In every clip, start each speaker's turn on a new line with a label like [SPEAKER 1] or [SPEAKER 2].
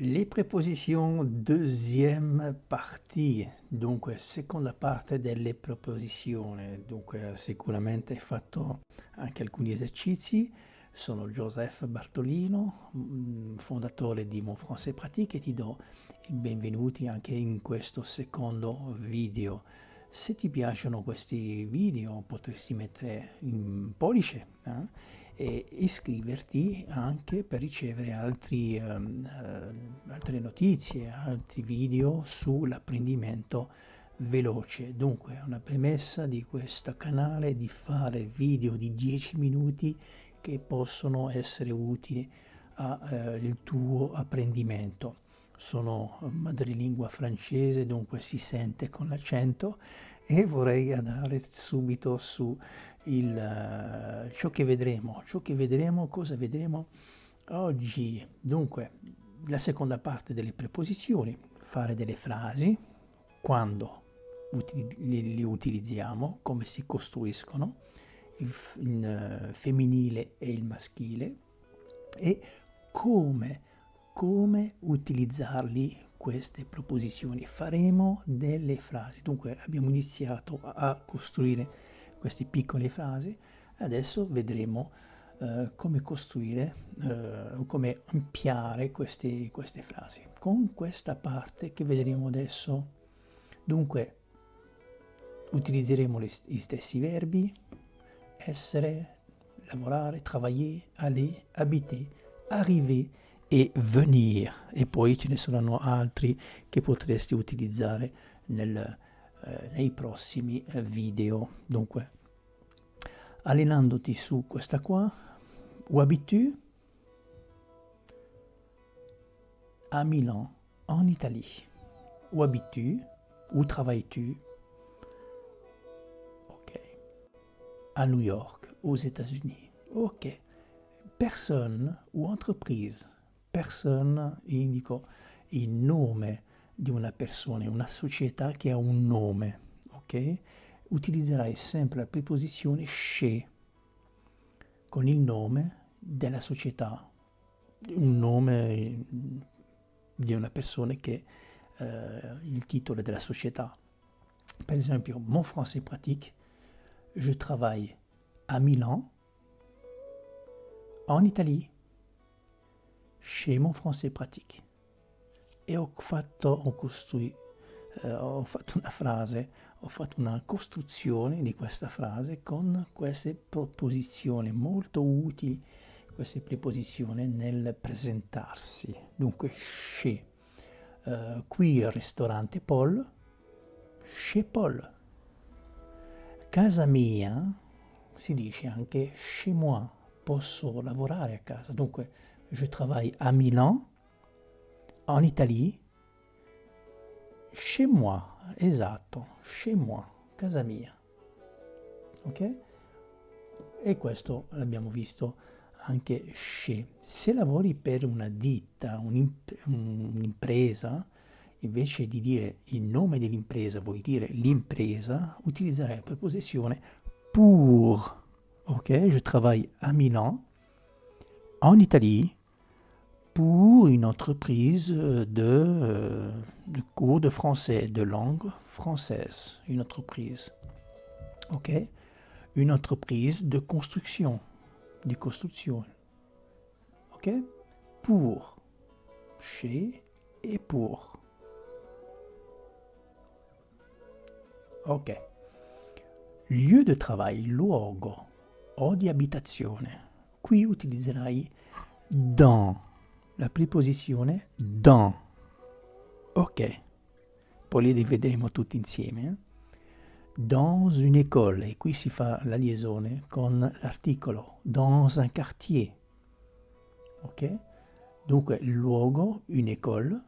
[SPEAKER 1] Le preposizioni, deuxième partie, dunque seconda parte delle preposizioni. Dunque sicuramente hai fatto anche alcuni esercizi. Sono Joseph Bartolino, fondatore di Mon Français Pratique e ti do il benvenuti anche in questo secondo video. Se ti piacciono questi video potresti mettere in pollice, e iscriverti anche per ricevere altre notizie, altri video sull'apprendimento veloce. Dunque, una premessa di questo canale è di fare video di 10 minuti che possono essere utili al tuo apprendimento. Sono madrelingua francese, dunque si sente con l'accento e vorrei andare subito su ciò che vedremo, cosa vedremo oggi. Dunque, la seconda parte delle preposizioni, fare delle frasi, quando li utilizziamo, come si costruiscono, il femminile e il maschile, e come, come utilizzarli queste proposizioni. Faremo delle frasi. Dunque abbiamo iniziato a costruire queste piccole frasi, adesso vedremo come costruire, come ampliare queste frasi. Con questa parte che vedremo adesso, dunque utilizzeremo gli stessi verbi, essere, lavorare, travailler, aller, habiter, arriver e venir, e poi ce ne saranno altri che potresti utilizzare nei prossimi video. Dunque, allenandoti su questa qua, où habites-tu? À Milan, en Italie. Où habites-tu? Où travailles-tu? Ok. À New York, aux États-Unis. Ok. Personne ou entreprise. Personne, indico il nome di una persona, una società che ha un nome, ok? Utilizzerai sempre la preposizione chez con il nome della società, un nome di una persona che il titolo della società. Per esempio, Mon Français Pratique, je travaille à Milan, en Italie, chez Mon Français Pratique. E ho fatto una frase, ho fatto una costruzione di questa frase con queste preposizioni molto utili, queste preposizioni nel presentarsi. Dunque, chez, qui il ristorante Paul, chez Paul. Casa mia si dice anche chez moi, posso lavorare a casa. Dunque, je travaille à Milan, en Italie, chez moi, esatto, chez moi, casa mia. Ok? E questo l'abbiamo visto anche chez. Se lavori per una ditta, un'impresa, invece di dire il nome dell'impresa, vuoi dire l'impresa, utilizzerai la preposizione pour. Ok? Je travaille à Milan, en Italie, pour une entreprise de cours de français, de langue française, une entreprise. Ok? Une entreprise de construction, di costruzione. Ok? Pour, chez et pour. Ok. Lieu de travail, luogo o di abitazione. Qui utilizzerai dans, la preposizione dans. Ok. Poi li rivedremo tutti insieme. Dans une école, e qui si fa la liaisone con l'articolo dans un quartier. Ok? Dunque, il luogo, une école,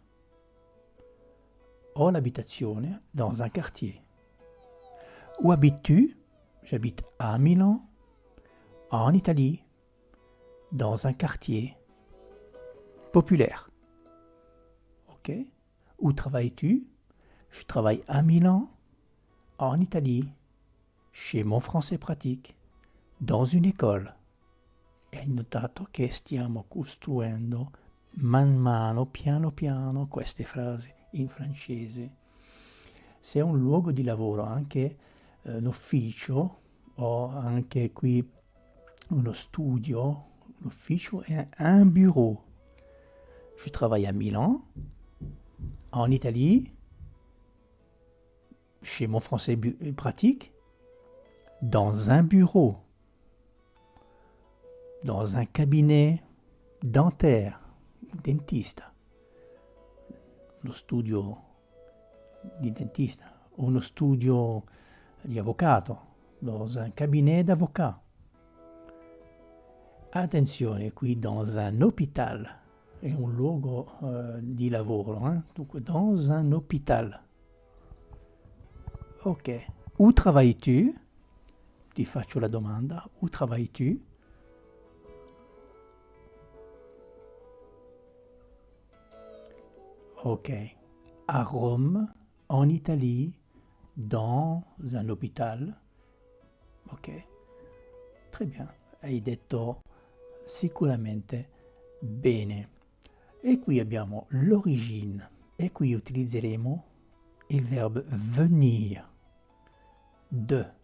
[SPEAKER 1] o l'abitazione dans un quartier. Où habites-tu? J'habite à Milan, en Italie, dans un quartier populaire. Ok? Où travailles-tu? Je travaille à Milan, en Italie, chez Mon Français Pratique, dans une école. E hai notato che stiamo costruendo man mano, piano piano, queste frasi in francese. Se è un luogo di lavoro, anche un ufficio, o anche qui uno studio, un ufficio è un bureau. Je travaille à Milan, en Italie, chez mon français pratique, dans un bureau, dans un cabinet dentaire, dentista, uno studio di dentista, uno studio di avvocato, dans un cabinet d'avocat. Attenzione, qui dans un hôpital, è un luogo di lavoro, dunque dans un hôpital. Ok, où travailles-tu? Ti faccio la domanda, où travailles-tu? Ok, à Rome, en Italie, dans un hôpital. Ok, très bien, hai detto sicuramente bene. E qui abbiamo l'origine e qui utilizzeremo il verbo venir, de.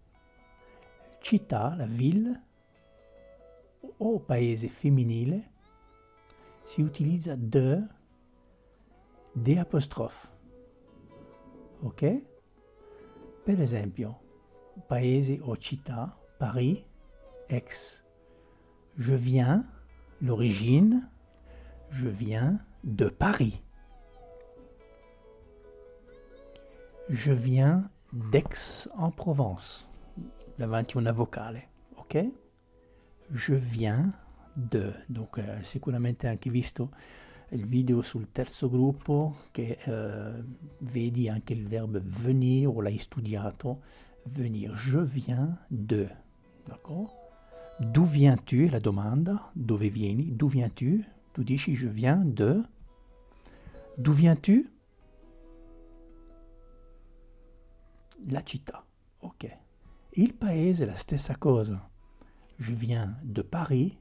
[SPEAKER 1] Città, la ville, o paese femminile, si utilizza de apostrofe. Ok? Per esempio, paese o città, Paris, Aix. Je viens, l'origine, je viens de Paris. Je viens d'Aix en Provence. Davanti una vocale, ok? Je viens de. Donc sicuramente anche visto il video sul terzo gruppo che vedi anche il verbo venir o l'hai studiato, venir. Je viens de, d'accord? D'où viens-tu? La domanda, dove vieni? D'où viens-tu? Tu dici je viens de. D'où viens-tu? La città, ok. Il paese è la stessa cosa. Je viens de Paris,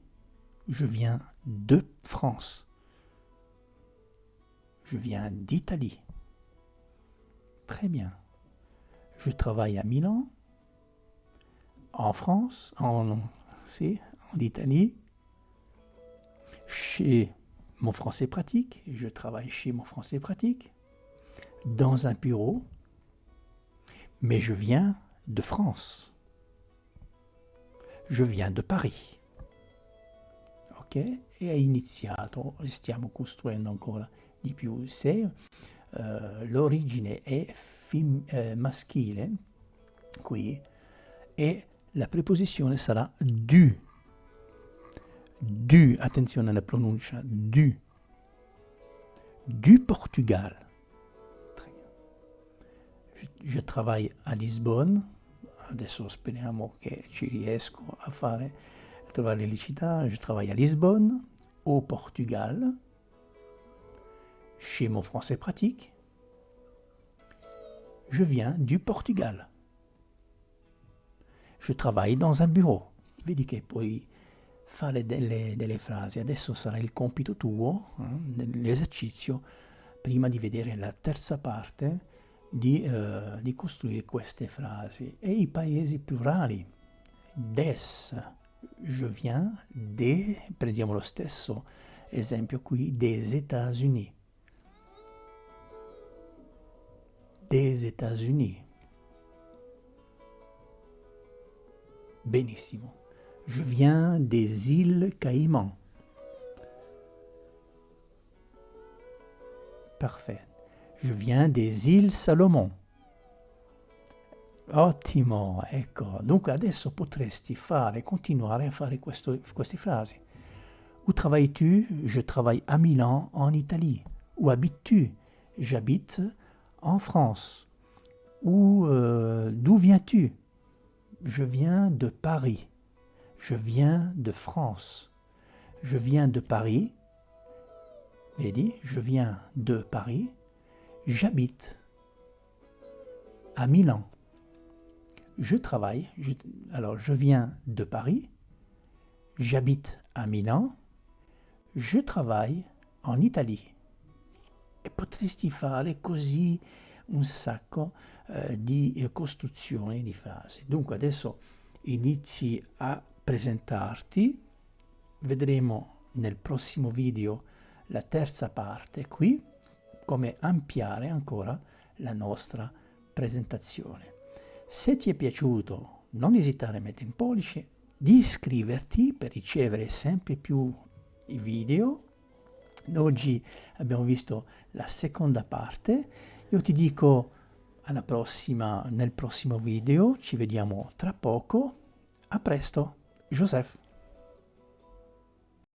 [SPEAKER 1] je viens de France. Je viens d'Italie. Très bien. Je travaille à Milan, en France, en Italie, chez mon français pratique. Je travaille chez mon français pratique, dans un bureau, mais je viens de France. Je viens de Paris. Ok? E è iniziato, stiamo costruendo ancora di più. Se l'origine è maschile, qui, e la preposizione sarà du. Du, attenzione alla pronuncia, du. Du Portugal. Je travaille à Lisbonne, adesso speriamo che ci riesco a trovare le città. Je travaille à Lisbonne, au Portugal, chez mon français pratique. Je viens du Portugal. Je travaille dans un bureau. Vedi che puoi fare delle frasi. Adesso sarà il compito tuo, l'esercizio, prima di vedere la terza parte, di costruire queste frasi. E i paesi plurali. Des. Je viens des, prendiamo lo stesso esempio qui, des États-Unis. Des États-Unis. Benissimo. Je viens des îles Caïmans. Parfait. Je viens des îles Salomon. Ottimo, ecco. Dunque adesso potresti continuare a fare queste frasi. Où travailles-tu? Je travaille à Milan, en Italie. Où habites-tu? J'habite en France. D'où viens-tu? Je viens de Paris. Je viens de France. Je viens de Paris. Vedi, je viens de Paris. J'habite à Milan. Je travaille. Alors, je viens de Paris. J'habite à Milan. Je travaille en Italie. E potresti fare così un sacco di costruzioni di frasi. Dunque adesso inizi a presentarti, vedremo nel prossimo video la terza parte qui, come ampliare ancora la nostra presentazione. Se ti è piaciuto, non esitare a mettere in pollice, di iscriverti per ricevere sempre più i video. Oggi abbiamo visto la seconda parte. Io ti dico alla prossima, nel prossimo video, ci vediamo tra poco. A presto, Joseph.